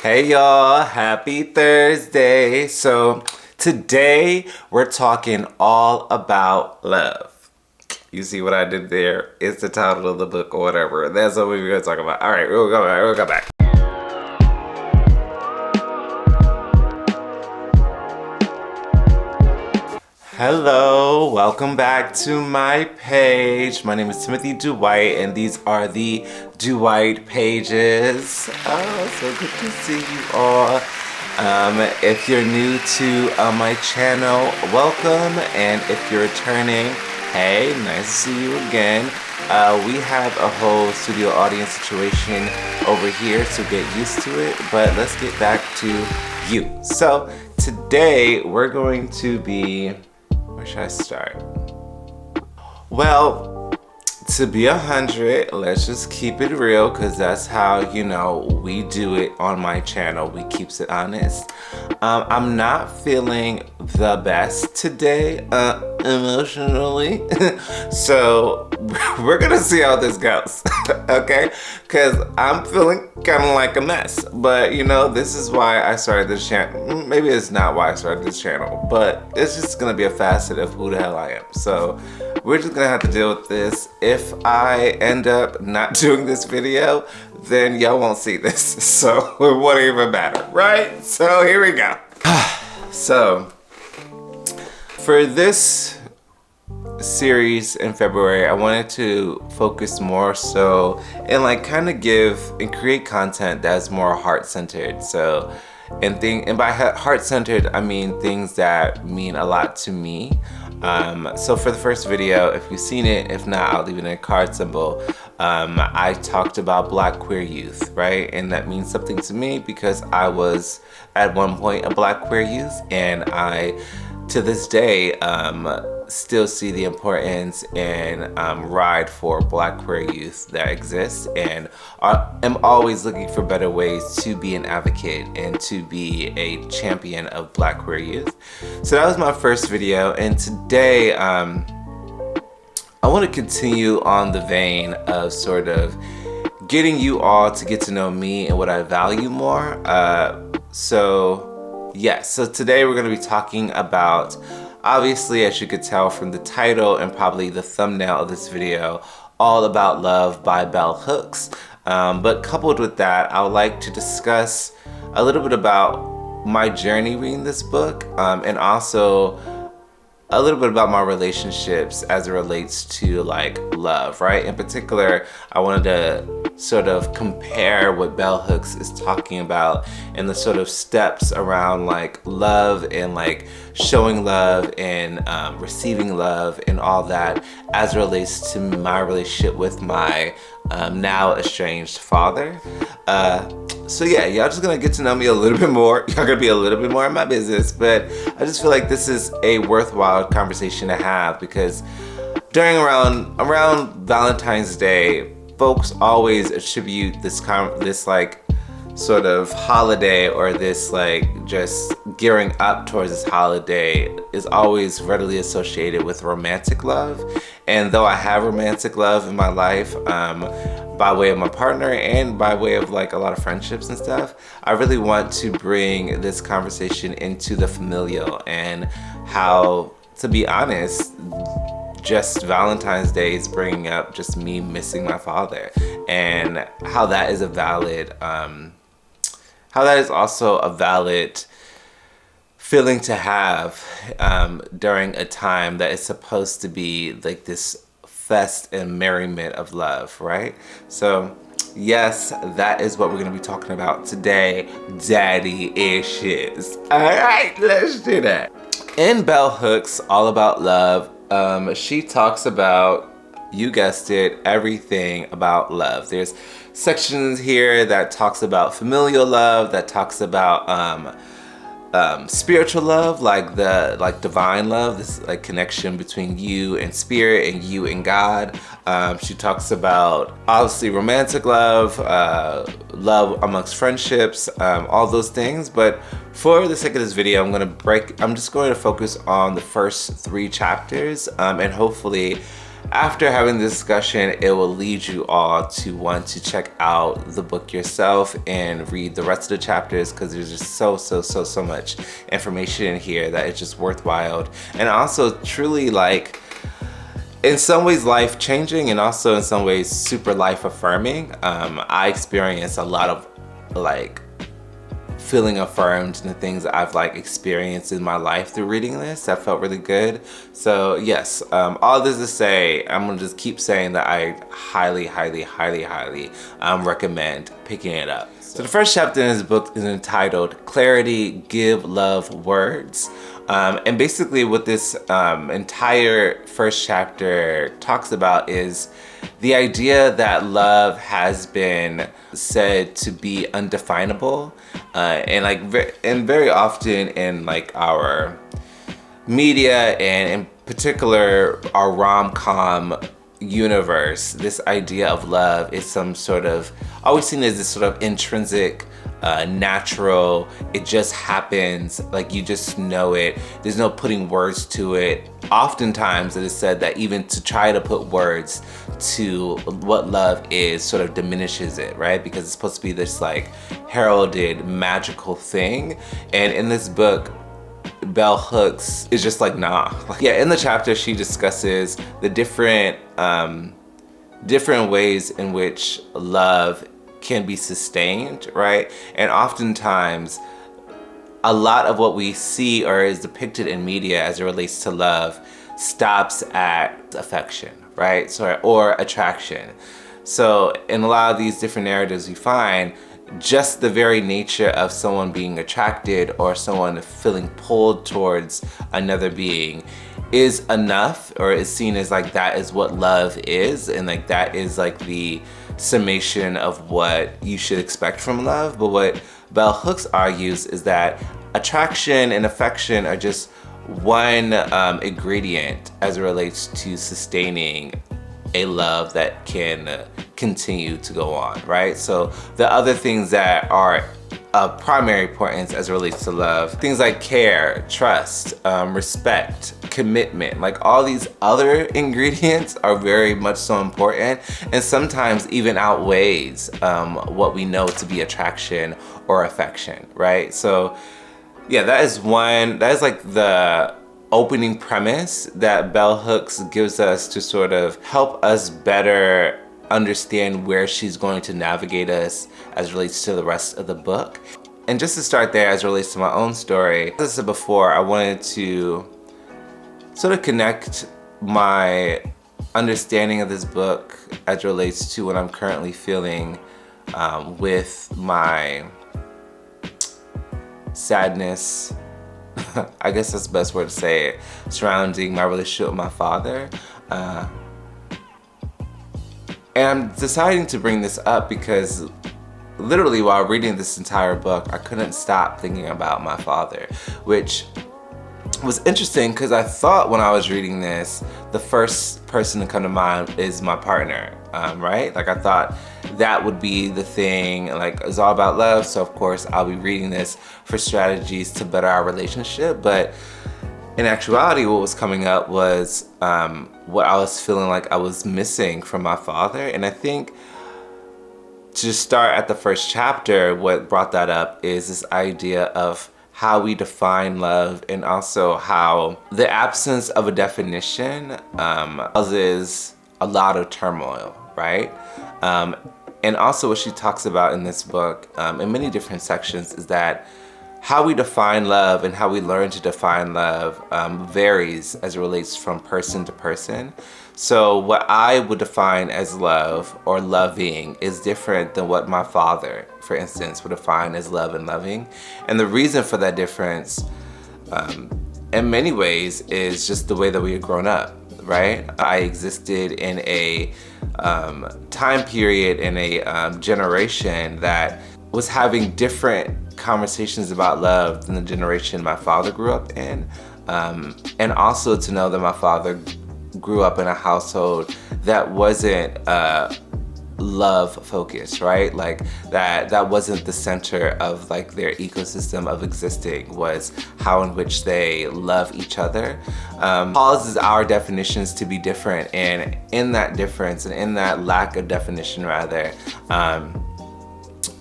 Hey y'all, happy Thursday. So today we're talking all about love. You see what I did there? It's the title of the book or whatever. That's what we're gonna talk about. All right, we'll go back. Hello, welcome back to my page. My name is Timothy DuWhite and these are the DuWhite pages. Oh, so good to see you all. If you're new to my channel, welcome. And if you're returning, hey, nice to see you again. We have a whole studio audience situation over here, so get used to it. But let's get back to you. So today we're going to be... Where should I start? Well, to be 100, let's just keep it real, because that's how, you know, we do it on my channel. We keeps it honest. I'm not feeling the best today, emotionally. So we're gonna see how this goes, okay? Because I'm feeling kind of like a mess. But you know, this is why I started this channel. Maybe it's not why I started this channel, but it's just gonna be a facet of who the hell I am. So we're just gonna have to deal with this. If I end up not doing this video, then y'all won't see this. So it won't even matter, right? So here we go. So for this series in February, I wanted to focus more so and like kind of give and create content that's more heart-centered. So and by heart-centered, I mean things that mean a lot to me. So for the first video, if you've seen it, if not, I'll leave it in a card symbol. I talked about Black queer youth, right? And that means something to me because I was at one point a Black queer youth, and I, to this day, still see the importance and ride for Black queer youth that exists, and am always looking for better ways to be an advocate and to be a champion of Black queer youth. So that was my first video, and today I want to continue on the vein of sort of getting you all to get to know me and what I value more. So today we're going to be talking about, obviously, as you could tell from the title and probably the thumbnail of this video, All About Love by bellhooks. But coupled with that, I would like to discuss a little bit about my journey reading this book, and also a little bit about my relationships as it relates to like love, right? In particular, I wanted to sort of compare what bellhooks is talking about and the sort of steps around like love and like showing love and receiving love and all that as it relates to my relationship with my now estranged father. So yeah, y'all just gonna get to know me a little bit more. Y'all gonna be a little bit more in my business, but I just feel like this is a worthwhile conversation to have because during around Valentine's Day, folks always attribute this like sort of holiday, or this like just gearing up towards this holiday is always readily associated with romantic love. And though I have romantic love in my life, by way of my partner and by way of like a lot of friendships and stuff, I really want to bring this conversation into the familial and how, to be honest, just Valentine's Day is bringing up just me missing my father, and how that is a valid, how that is also a valid feeling to have during a time that is supposed to be like this fest and merriment of love, right? So yes, that is what we're going to be talking about today, daddy issues. All right, let's do that. In bellhooks, All About Love, she talks about, you guessed it, everything about love. There's sections here that talks about familial love, that talks about spiritual love, like divine love, this like connection between you and spirit and you and God. She talks about obviously romantic love, love amongst friendships, all those things. But for the sake of this video, I'm just going to focus on the first 3 chapters, and hopefully after having the discussion, it will lead you all to want to check out the book yourself and read the rest of the chapters, because there's just so much information in here that it's just worthwhile, and also truly, like, in some ways life changing, and also in some ways super life affirming. I experienced a lot of like feeling affirmed in the things that I've like experienced in my life through reading this. That felt really good. So yes, all this to say, I'm gonna just keep saying that I highly recommend picking it up. So the first chapter in this book is entitled Clarity, Give Love Words. And basically what this entire first chapter talks about is the idea that love has been said to be undefinable, and very often in like our media, and in particular our rom-com universe, this idea of love is some sort of always seen as this sort of intrinsic, natural, it just happens, like you just know it, there's no putting words to it. Oftentimes it is said that even to try to put words to what love is sort of diminishes it, right? Because it's supposed to be this like heralded magical thing. And in this book, Bell Hooks is just like, nah. Yeah, in the chapter she discusses the different ways in which love can be sustained, right? And oftentimes a lot of what we see or is depicted in media as it relates to love stops at affection, right? So, or attraction. So in a lot of these different narratives we find just the very nature of someone being attracted or someone feeling pulled towards another being is enough, or is seen as like that is what love is, and like that is like the summation of what you should expect from love. But what Bell Hooks argues is that attraction and affection are just one ingredient as it relates to sustaining a love that can continue to go on, right? So the other things that are of primary importance as it relates to love, things like care, trust, respect, commitment, like all these other ingredients are very much so important, and sometimes even outweighs what we know to be attraction or affection, right? So yeah, that is like the opening premise that Bell Hooks gives us to sort of help us better understand where she's going to navigate us as it relates to the rest of the book. And just to start there, as it relates to my own story, as I said before, I wanted to sort of connect my understanding of this book as it relates to what I'm currently feeling with my sadness, I guess that's the best word to say it, surrounding my relationship with my father. And I'm deciding to bring this up because literally while reading this entire book, I couldn't stop thinking about my father, which was interesting because I thought when I was reading this, the first person to come to mind is my partner, right? Like I thought that would be the thing, like it's all about love, so of course I'll be reading this for strategies to better our relationship. But in actuality, what was coming up was what I was feeling like I was missing from my father. And I think to start at the first chapter, what brought that up is this idea of how we define love, and also how the absence of a definition causes a lot of turmoil, right? And also what she talks about in this book in many different sections is that how we define love and how we learn to define love varies as it relates from person to person. So what I would define as love or loving is different than what my father, for instance, would define as love and loving. And the reason for that difference, in many ways, is just the way that we had grown up, right? I existed in a time period, in a generation that was having different conversations about love than the generation my father grew up in. And also to know that my father grew up in a household that wasn't love focused, right? Like that wasn't the center of like their ecosystem of existing, was how in which they love each other. Causes our definitions to be different, and in that difference and in that lack of definition rather,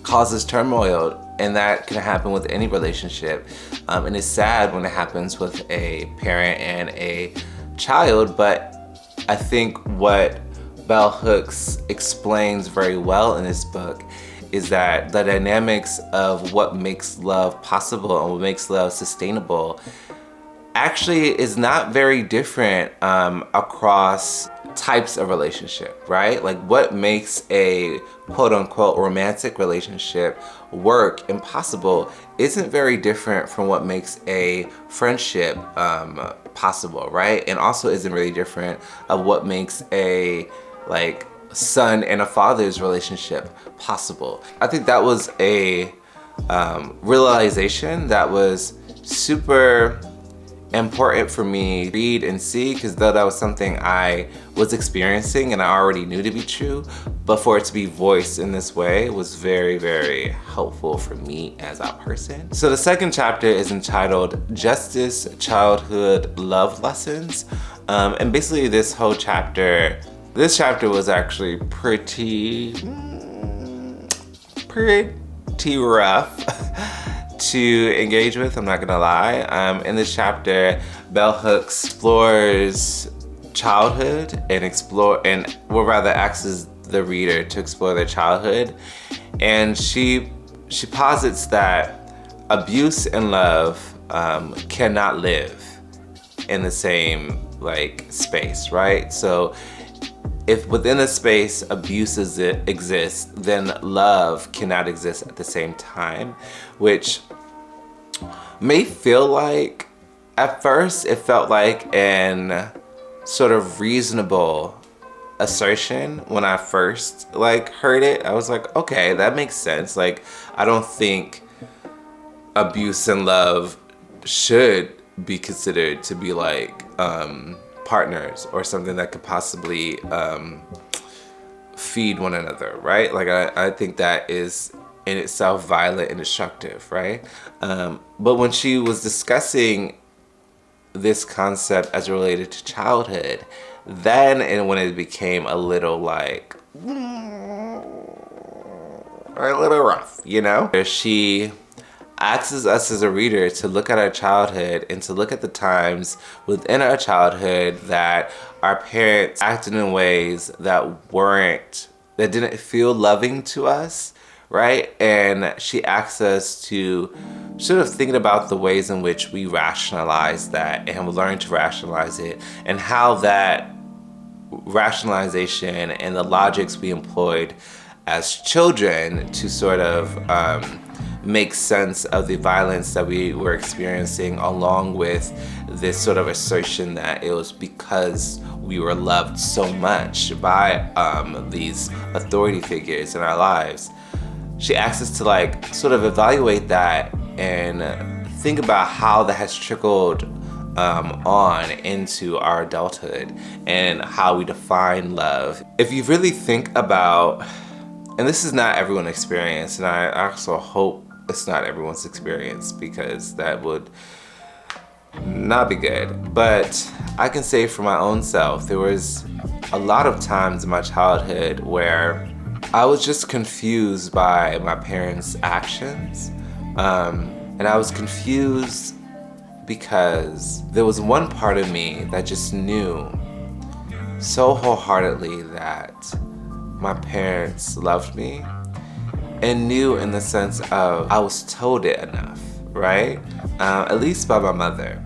causes turmoil. And that can happen with any relationship. And it's sad when it happens with a parent and a child, but I think what Bell Hooks explains very well in this book is that the dynamics of what makes love possible and what makes love sustainable actually is not very different across types of relationship, right? Like what makes a quote unquote romantic relationship work and possible isn't very different from what makes a friendship possible, right? And also isn't really different of what makes a like son and a father's relationship possible. I think that was a realization that was super important for me to read and see, because though that was something I was experiencing and I already knew to be true, but for it to be voiced in this way was very, very helpful for me as a person. So the second chapter is entitled Justice, Childhood, Love Lessons. And basically this chapter was actually pretty rough to engage with, I'm not gonna lie. In this chapter, Bell Hooks explores childhood and rather asks the reader to explore their childhood. And she posits that abuse and love cannot live in the same like space, right? So if within a space abuse exists, then love cannot exist at the same time, which may feel like, at first it felt like an sort of reasonable assertion when I first like heard it. I was like, okay, that makes sense. Like, I don't think abuse and love should be considered to be like partners or something that could possibly feed one another, right? Like I think that is in itself violent and destructive, right? But when she was discussing this concept as related to childhood, then and when it became a little like or a little rough, you know? She asks us as a reader to look at our childhood and to look at the times within our childhood that our parents acted in ways that didn't feel loving to us, right? And she asks us to sort of think about the ways in which we rationalize that and learn to rationalize it, and how that rationalization and the logics we employed as children to sort of make sense of the violence that we were experiencing, along with this sort of assertion that it was because we were loved so much by these authority figures in our lives. She asks us to like sort of evaluate that and think about how that has trickled on into our adulthood and how we define love. If you really think about, and this is not everyone's experience, and I also hope it's not everyone's experience, because that would not be good. But I can say for my own self, there was a lot of times in my childhood where I was just confused by my parents' actions. And I was confused because there was one part of me that just knew so wholeheartedly that my parents loved me, and knew in the sense of I was told it enough, right? At least by my mother.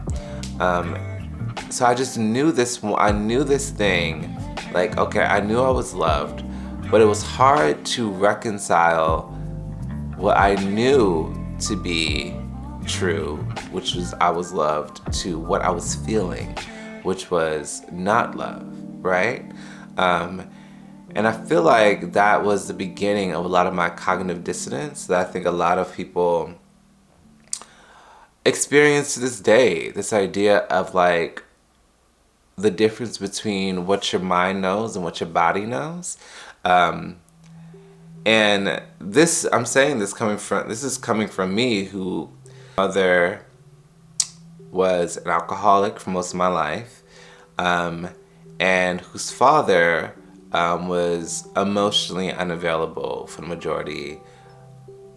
So I just knew I knew this thing, like, okay, I knew I was loved, but it was hard to reconcile what I knew to be true, which was I was loved, to what I was feeling, which was not love, right? And I feel like that was the beginning of a lot of my cognitive dissonance that I think a lot of people experience to this day. This idea of like the difference between what your mind knows and what your body knows. And this, I'm saying this is coming from me, who mother was an alcoholic for most of my life, and whose father was emotionally unavailable for the majority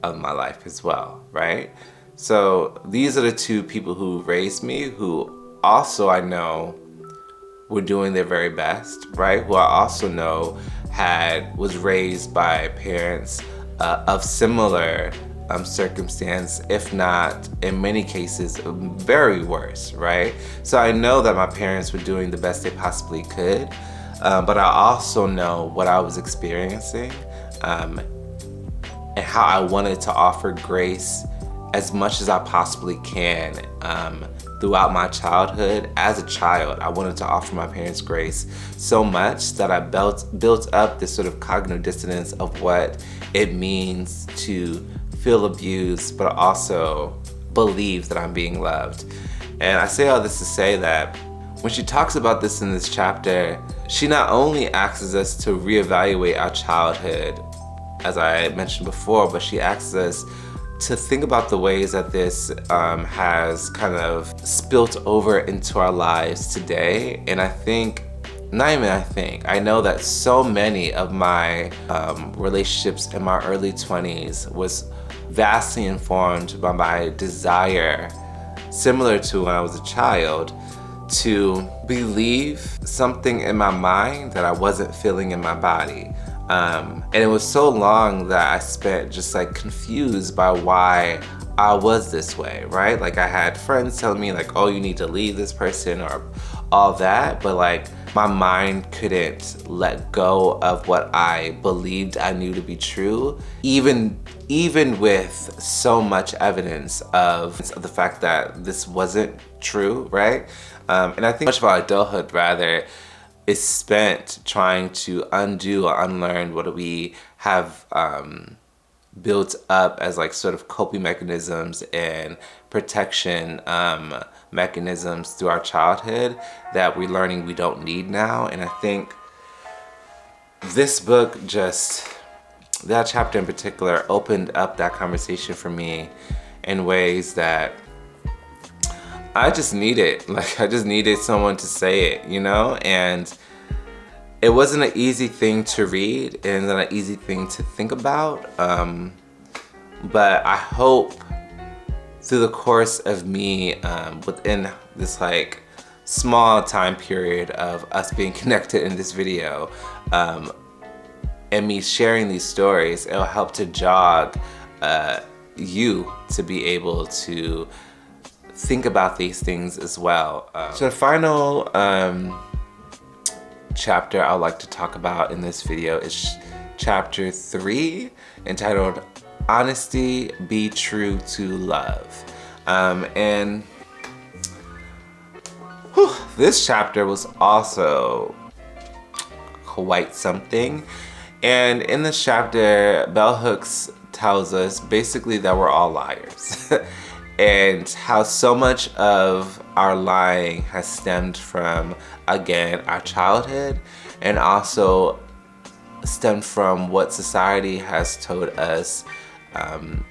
of my life as well, right? So these are the two people who raised me, who also I know were doing their very best, right? Who I also know was raised by parents of similar circumstance, if not in many cases very worse, right? So I know that my parents were doing the best they possibly could, but I also know what I was experiencing, and how I wanted to offer grace as much as I possibly can throughout my childhood. As a child, I wanted to offer my parents grace so much that I built up this sort of cognitive dissonance of what it means to feel abused, but also believe that I'm being loved. And I say all this to say that when she talks about this in this chapter, she not only asks us to reevaluate our childhood, as I mentioned before, but she asks us to think about the ways that this has kind of spilt over into our lives today. And I know that so many of my relationships in my early 20s was vastly informed by my desire, similar to when I was a child, to believe something in my mind that I wasn't feeling in my body. And it was so long that I spent just like confused by why I was this way, right? Like I had friends telling me like, oh, you need to leave this person or all that, but like my mind couldn't let go of what I believed I knew to be true, even with so much evidence of the fact that this wasn't true, right? And I think much of our adulthood rather is spent trying to undo or unlearn what we have built up as like sort of coping mechanisms and protection mechanisms through our childhood that we're learning we don't need now. And I think this book, just that chapter in particular, opened up that conversation for me in ways that I just needed. Like I just needed someone to say it, you know? And it wasn't an easy thing to read and not an easy thing to think about. But I hope through the course of me, within this like small time period of us being connected in this video, and me sharing these stories, it'll help to jog you to be able to think about these things as well. So the final chapter I'd like to talk about in this video is chapter 3, entitled Honesty, Be True to Love. And this chapter was also quite something. And in this chapter, Bell Hooks tells us basically that we're all liars. And how so much of our lying has stemmed from, again, our childhood, and also stemmed from what society has told us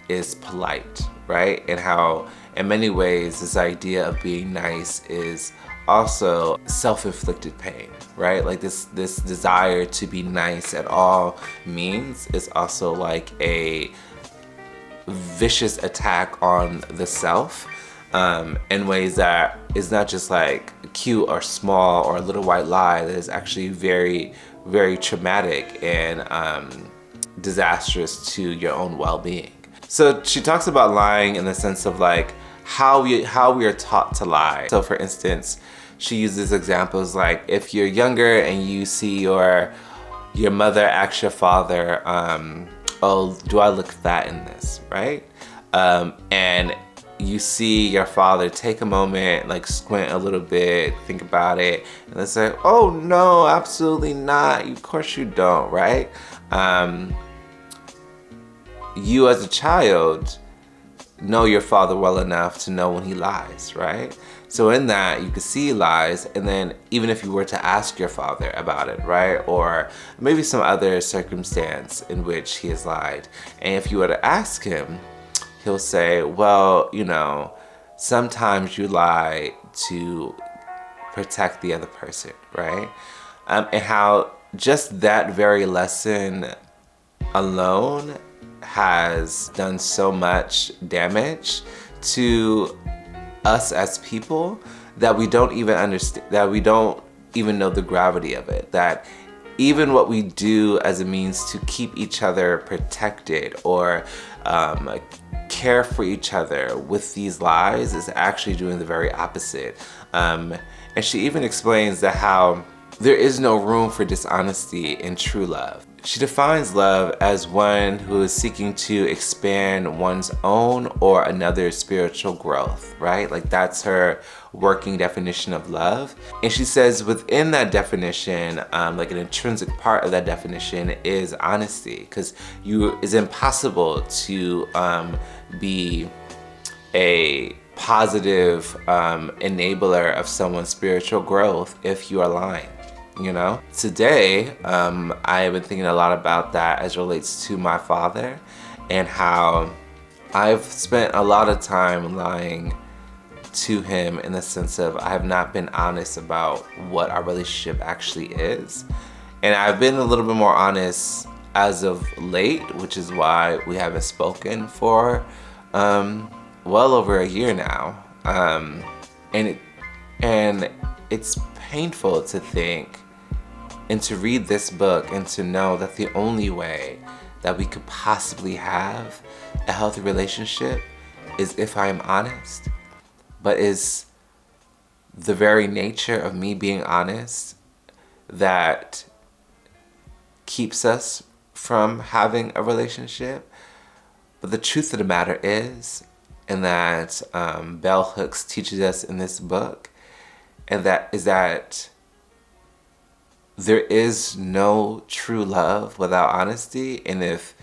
is polite, right? And how in many ways this idea of being nice is also self-inflicted pain, right? Like this desire to be nice at all means is also like a vicious attack on the self, in ways that is not just like cute or small or a little white lie, that is actually very, very traumatic and disastrous to your own well-being. So she talks about lying in the sense of like how we are taught to lie. So for instance, she uses examples like if you're younger and you see your mother ask your father, oh, do I look fat in this, right? And you see your father take a moment, like squint a little bit, think about it, and it's like, oh no, absolutely not, of course you don't, right? You as a child know your father well enough to know when he lies, right? So in that, you could see he lies, and then even if you were to ask your father about it, right? Or maybe some other circumstance in which he has lied, and if you were to ask him, he'll say, well, you know, sometimes you lie to protect the other person, right? And how just that very lesson alone has done so much damage to us as people that we don't even understand, that we don't even know the gravity of it. That even what we do as a means to keep each other protected or care for each other with these lies is actually doing the very opposite. And she even explains that how there is no room for dishonesty in true love. She defines love as one who is seeking to expand one's own or another's spiritual growth, right? Like that's her working definition of love. And she says within that definition, like an intrinsic part of that definition is honesty, because it's impossible to be a positive enabler of someone's spiritual growth if you are lying. You know, today I've been thinking a lot about that as it relates to my father and how I've spent a lot of time lying to him in the sense of I have not been honest about what our relationship actually is. And I've been a little bit more honest as of late, which is why we haven't spoken for well over a year now. And it's painful to think and to read this book and to know that the only way that we could possibly have a healthy relationship is if I am honest. But is the very nature of me being honest that keeps us from having a relationship? But the truth of the matter is, and that Bell Hooks teaches us in this book, and that is that there is no true love without honesty, and if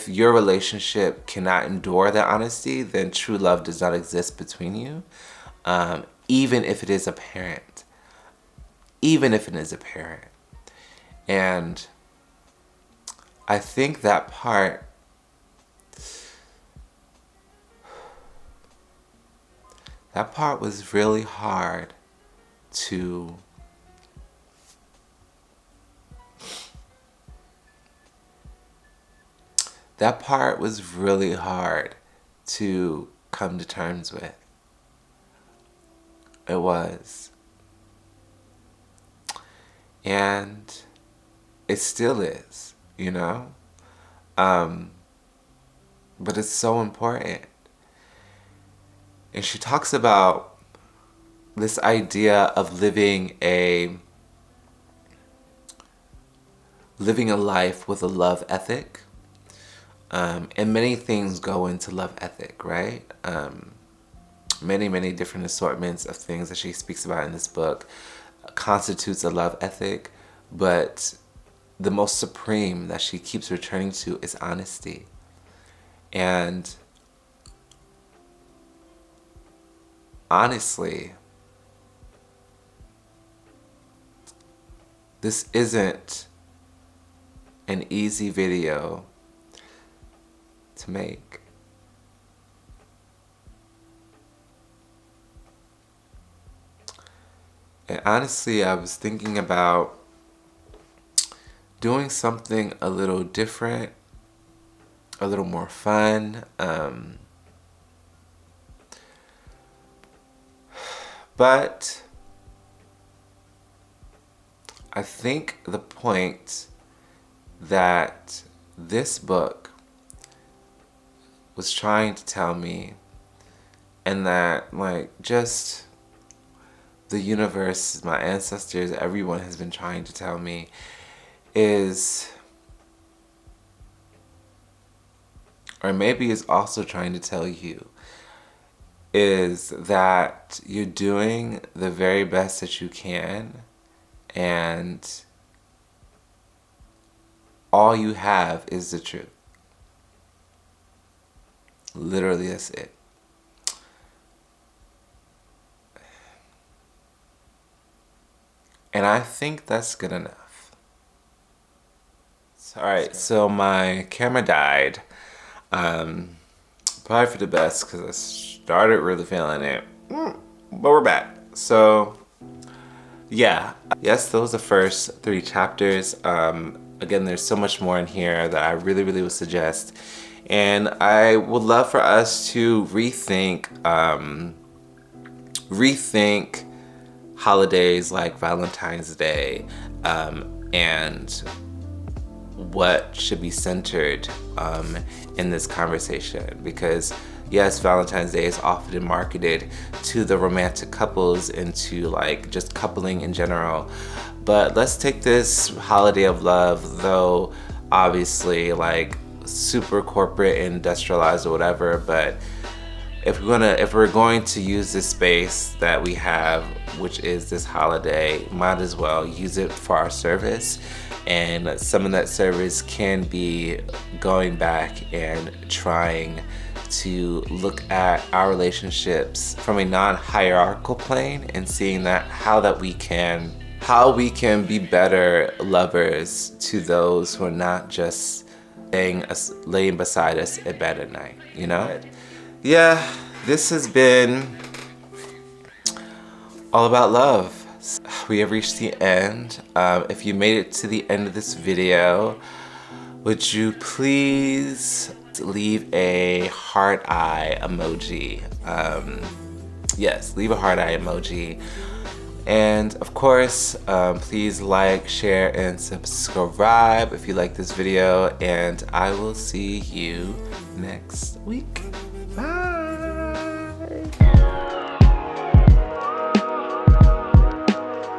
your relationship cannot endure that honesty, then true love does not exist between you, even if it is apparent. Even if it is apparent. And I think that part was really hard to come to terms with. It was. And it still is, you know? But it's so important. And she talks about this idea of living a life with a love ethic. And many things go into love ethic, right? Many different assortments of things that she speaks about in this book constitutes a love ethic, but the most supreme that she keeps returning to is honesty. And honestly, this isn't an easy video to make. And honestly, I was thinking about doing something a little different, a little more fun. But I think the point that this book was trying to tell me, and that like just the universe, my ancestors, everyone has been trying to tell me is, or maybe is also trying to tell you, is that you're doing the very best that you can, and all you have is the truth. Literally, that's it. And I think that's good enough. All right, so my camera died. Probably for the best because I started really feeling it. But we're back. So yeah, yes, those are the first 3 chapters. Again, there's so much more in here that I really would suggest. And I would love for us to rethink holidays like Valentine's Day and what should be centered in this conversation, because yes, Valentine's Day is often marketed to the romantic couples and to like just coupling in general, but let's take this holiday of love, though obviously like super corporate and industrialized or whatever, but if we're going to use this space that we have, which is this holiday, might as well use it for our service. And some of that service can be going back and trying to look at our relationships from a non-hierarchical plane and seeing that how we can be better lovers to those who are not just laying beside us at bed at night, you know? Yeah, this has been all about love. We have reached the end. If you made it to the end of this video, would you please leave a heart eye emoji? Yes, leave a heart eye emoji. And of course, please like, share, and subscribe if you like this video. And I will see you next week.